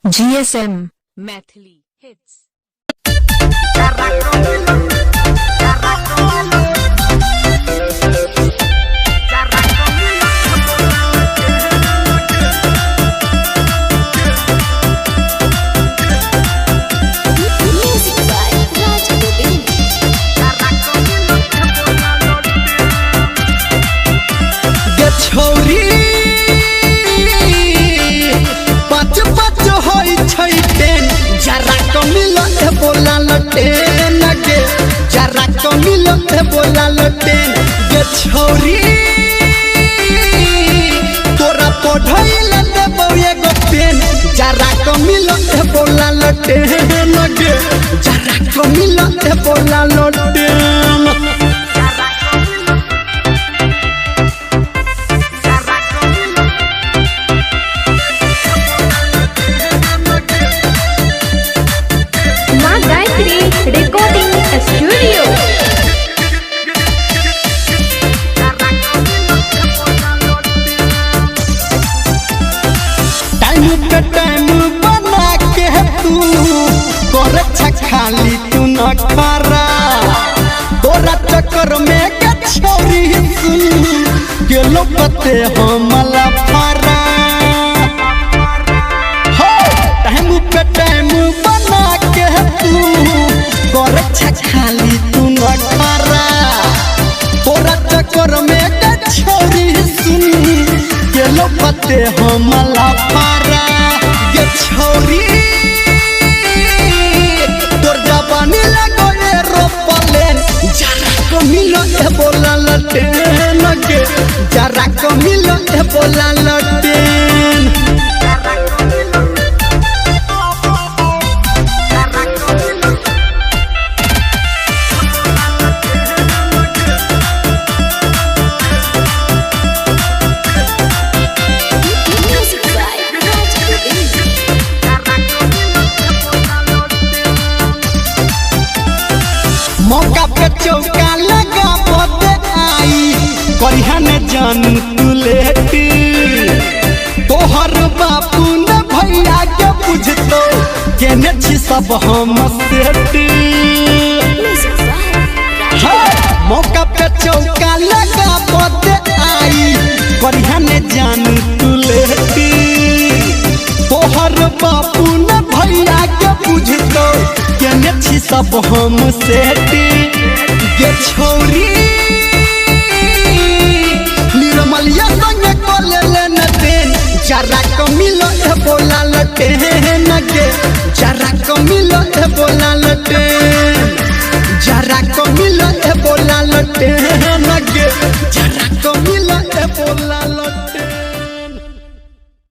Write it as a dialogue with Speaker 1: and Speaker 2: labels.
Speaker 1: GSM Mathli Hits.
Speaker 2: छोरी पाँच पाँच होई छै टेन जरा कमिल ए बोला लटेन गे जरा कमिल ए बोला लटेन गे छोरी तोरा पढ़ाइल देबो एगो पेन जरा कमिल ए बोला लटेन गे जरा कमिल ए बोला लटेन
Speaker 1: Recording Studio.
Speaker 2: टाइम पे टाइम बना के तू करे खाली तू न करा तोरा चक्कर में के छोरी सुन के लोकते हमला फरा हो टाइम पे टाइम बना के तू करे खाली तू न करा तोरा चक्कर में के छोरी सुन के लोकते हमला फरा ये छोरी तोर जवानी लगो ए रोपलेन जरा को मिलो ए बोला लटेन गे जरा को मिलो ए बोला लटेन मौका पे चौका लगा बोते आई करिहा ने जान तू लेटी तोहर बापू ने भैया के बुझतो केने छी सब हम सेटी मौका पे चौका लगा बोते आई करिहा ने जान तू लेटी तोहर बापू ने भैया के बुझतो केने छी सब हम सेटी ये छोरी निर्मलिया संग कोले लेन देन जरा कमिल ए बोला लटेन गे जरा कमिल ए बोला लटेन जरा कमिल ए बोला लटेन